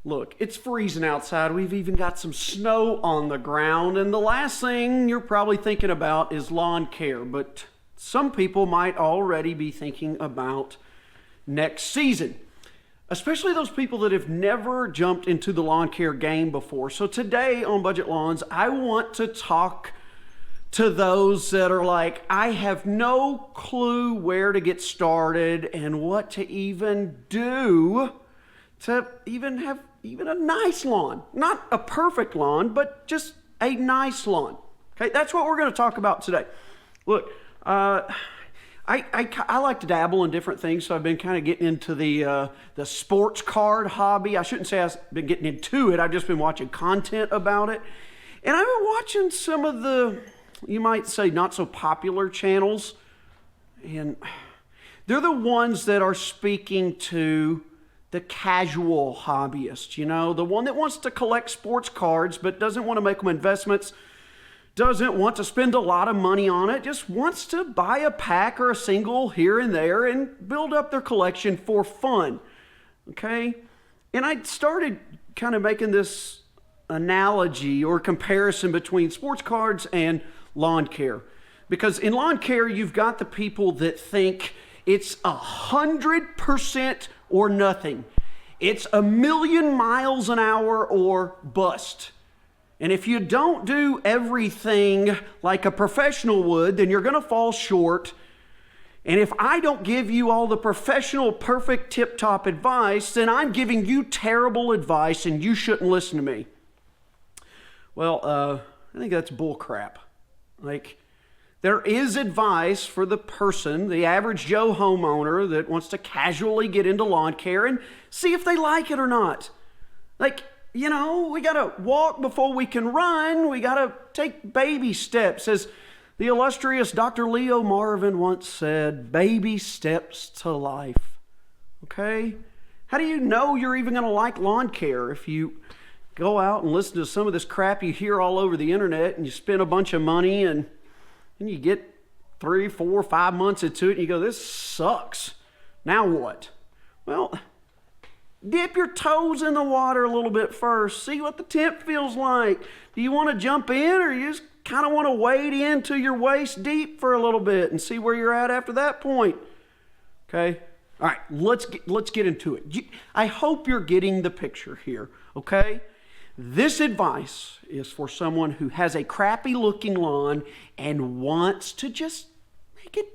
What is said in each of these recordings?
Look, it's freezing outside. We've even got some snow on the ground, and the last thing you're probably thinking about is lawn care, but some people might already be thinking about next season, especially those people that have never jumped into the lawn care game before. So today on Budget Lawns, I want to talk to those that are like, I have no clue where to get started and what to even do to even have even a nice lawn. Not a perfect lawn, but just a nice lawn. Okay, that's what we're going to talk about today. Look, I like to dabble in different things, so I've been kind of getting into the sports card hobby. I shouldn't say I've been getting into it. I've just been watching content about it. And I've been watching some of the, you might say, not so popular channels. And they're the ones that are speaking to the casual hobbyist, you know, the one that wants to collect sports cards but doesn't want to make them investments, doesn't want to spend a lot of money on it, just wants to buy a pack or a single here and there and build up their collection for fun, okay? And I started kind of making this analogy or comparison between sports cards and lawn care. Because in lawn care, you've got the people that think it's 100% or nothing. It's 1,000,000 miles an hour or bust. And if you don't do everything like a professional would, then you're going to fall short. And if I don't give you all the professional, perfect, tip-top advice, then I'm giving you terrible advice and you shouldn't listen to me. Well, I think that's bull crap. Like, there is advice for the person, the average Joe homeowner that wants to casually get into lawn care and see if they like it or not. Like, you know, we got to walk before we can run. We got to take baby steps. As the illustrious Dr. Leo Marvin once said, baby steps to life. Okay? How do you know you're even going to like lawn care if you go out and listen to some of this crap you hear all over the internet and you spend a bunch of money and you get 3, 4, 5 months into it and you go, this sucks. Now what? Well, dip your toes in the water a little bit first. See what the temp feels like. Do you want to jump in, or you just kind of want to wade into your waist deep for a little bit and see where you're at after that point? Okay? All right, let's get into it. I hope you're getting the picture here, okay? This advice is for someone who has a crappy looking lawn and wants to just make it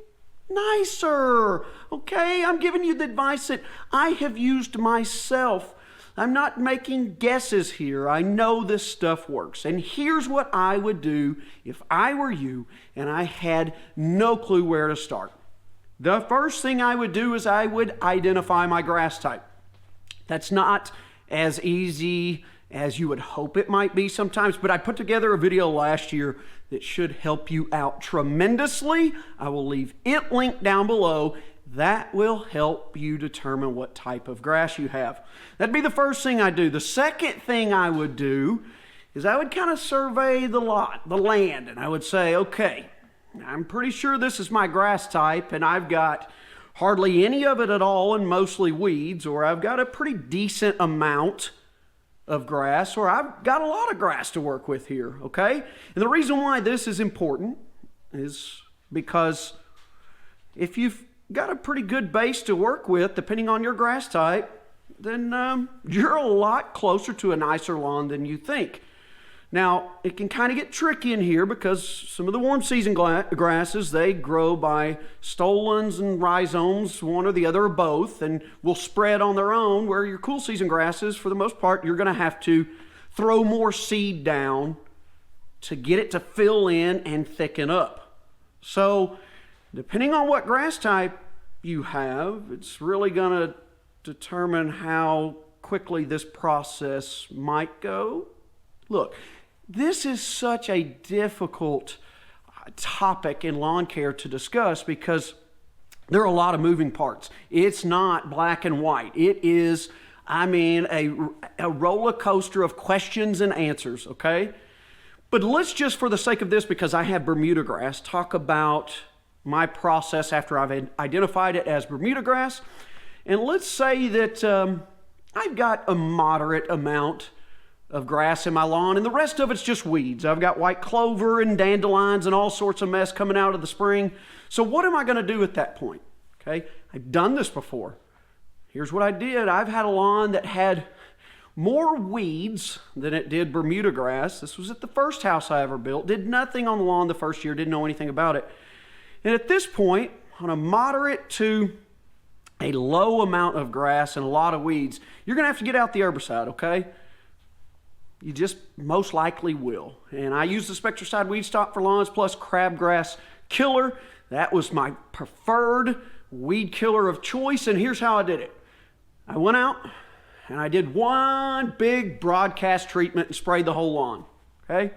nicer. Okay, I'm giving you the advice that I have used myself. I'm not making guesses here. I know this stuff works. And here's what I would do if I were you and I had no clue where to start. The first thing I would do is I would identify my grass type. That's not as easy as you would hope it might be sometimes, but I put together a video last year that should help you out tremendously. I will leave it linked down below. That will help you determine what type of grass you have. That'd be the first thing I do. The second thing I would do is I would kind of survey the lot, the land, and I would say, okay, I'm pretty sure this is my grass type, and I've got hardly any of it at all and mostly weeds, or I've got a pretty decent amount of grass, or I've got a lot of grass to work with here, okay? And the reason why this is important is because if you've got a pretty good base to work with, depending on your grass type, then you're a lot closer to a nicer lawn than you think. Now, it can kind of get tricky in here because some of the warm season grasses, they grow by stolons and rhizomes, one or the other or both, and will spread on their own, where your cool season grasses, for the most part, you're going to have to throw more seed down to get it to fill in and thicken up. So, depending on what grass type you have, it's really going to determine how quickly this process might go. Look, this is such a difficult topic in lawn care to discuss because there are a lot of moving parts. It's not black and white. It is, a roller coaster of questions and answers, okay? But let's just, for the sake of this, because I have Bermuda grass, talk about my process after I've identified it as Bermuda grass. And let's say that I've got a moderate amount of grass in my lawn, and the rest of it's just weeds. I've got white clover and dandelions and all sorts of mess coming out of the spring. So what am I going to do at that point? Okay, I've done this before. Here's what I did. I've had a lawn that had more weeds than it did Bermuda grass. This was at the first house I ever built. Did nothing on the lawn the first year, didn't know anything about it. And at this point, on a moderate to a low amount of grass and a lot of weeds, you're going to have to get out the herbicide, okay? You just most likely will. And I use the Spectracide Weed Stop for Lawns plus Crabgrass Killer. That was my preferred weed killer of choice, and here's how I did it. I went out and I did one big broadcast treatment and sprayed the whole lawn, okay?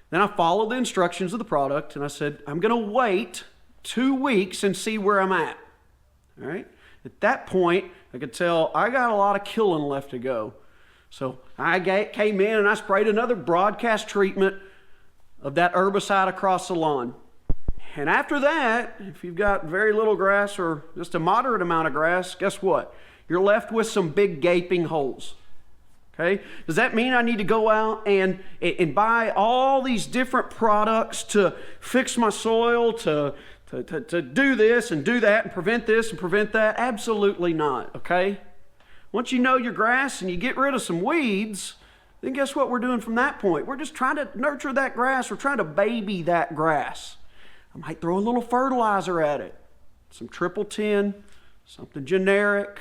Then I followed the instructions of the product, and I said, I'm going to wait 2 weeks and see where I'm at, all right? At that point, I could tell I got a lot of killing left to go. So I came in and I sprayed another broadcast treatment of that herbicide across the lawn. And after that, if you've got very little grass or just a moderate amount of grass, guess what? You're left with some big gaping holes. Okay? Does that mean I need to go out and buy all these different products to fix my soil, to do this and do that and prevent this and prevent that? Absolutely not. Okay? Once you know your grass and you get rid of some weeds, then guess what we're doing from that point? We're just trying to nurture that grass. We're trying to baby that grass. I might throw a little fertilizer at it. Some triple 10, something generic,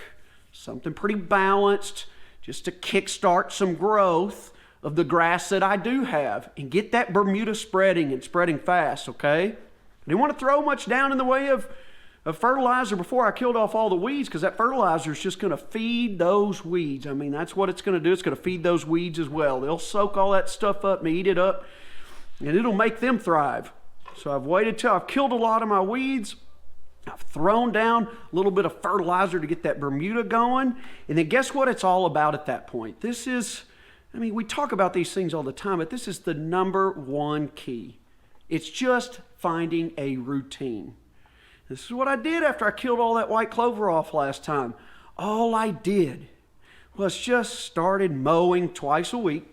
something pretty balanced, just to kickstart some growth of the grass that I do have and get that Bermuda spreading and spreading fast, okay? I didn't want to throw much down in the way of fertilizer before I killed off all the weeds, because that fertilizer is just going to feed those weeds. I mean, that's what it's going to do. It's going to feed those weeds as well. They'll soak all that stuff up and eat it up, and it'll make them thrive. So I've waited till I've killed a lot of my weeds. I've thrown down a little bit of fertilizer to get that Bermuda going. And then guess what it's all about at that point? This is, I mean, we talk about these things all the time, but this is the number one key. It's just finding a routine. This is what I did after I killed all that white clover off last time. All I did was just started mowing twice a week,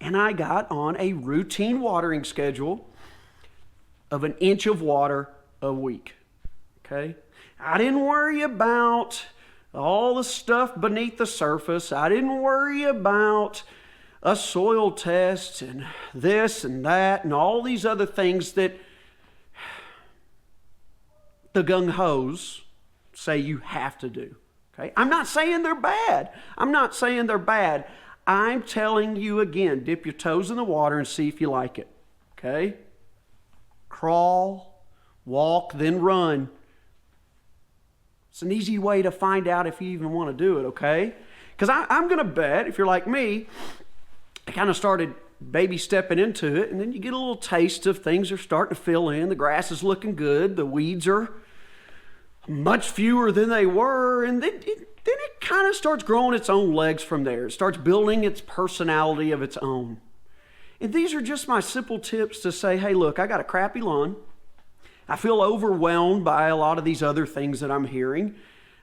and I got on a routine watering schedule of 1 inch of water a week. Okay? I didn't worry about all the stuff beneath the surface. I didn't worry about a soil test and this and that and all these other things that the gung-hos say you have to do. Okay? I'm not saying they're bad. I'm not saying they're bad. I'm telling you again, dip your toes in the water and see if you like it. Okay? Crawl, walk, then run. It's an easy way to find out if you even want to do it, okay? Because I'm going to bet, if you're like me, I kind of started baby stepping into it, and then you get a little taste of things are starting to fill in. The grass is looking good. The weeds are much fewer than they were, and then it kind of starts growing its own legs from there. It starts building its personality of its own. And these are just my simple tips to say, hey, look, I got a crappy lawn. I feel overwhelmed by a lot of these other things that I'm hearing.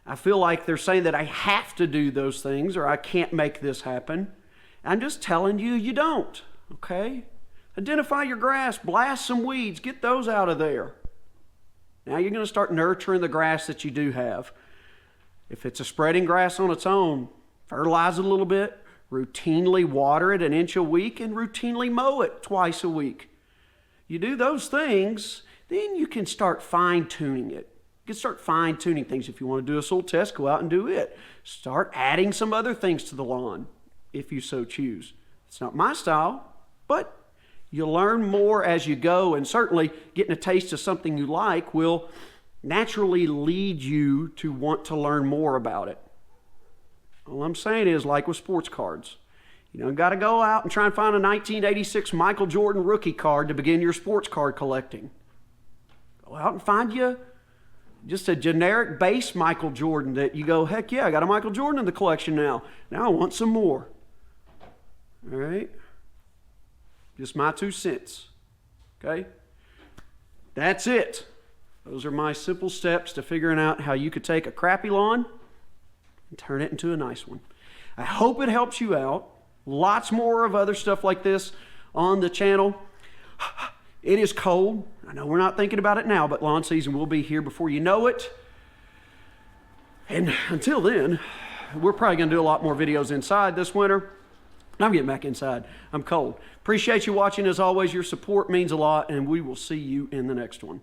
I feel like they're saying that I have to do those things or I can't make this happen. I'm just telling you, you don't, okay? Identify your grass, blast some weeds, get those out of there. Now you're going to start nurturing the grass that you do have. If it's a spreading grass on its own, fertilize it a little bit, routinely water it 1 inch a week, and routinely mow it twice a week. You do those things, then you can start fine-tuning it. You can start fine-tuning things. If you want to do a soil test, go out and do it. Start adding some other things to the lawn, if you so choose. It's not my style, but you learn more as you go, and certainly getting a taste of something you like will naturally lead you to want to learn more about it. All I'm saying is, like with sports cards, you got to go out and try and find a 1986 Michael Jordan rookie card to begin your sports card collecting. Go out and find you just a generic base Michael Jordan that you go, heck yeah, I got a Michael Jordan in the collection now. Now I want some more. All right? Just my 2 cents. Okay? That's it. Those are my simple steps to figuring out how you could take a crappy lawn and turn it into a nice one. I hope it helps you out. Lots more of other stuff like this on the channel. It is cold. I know we're not thinking about it now, but lawn season will be here before you know it. And until then, we're probably going to do a lot more videos inside this winter. I'm getting back inside. I'm cold. Appreciate you watching. As always, your support means a lot, and we will see you in the next one.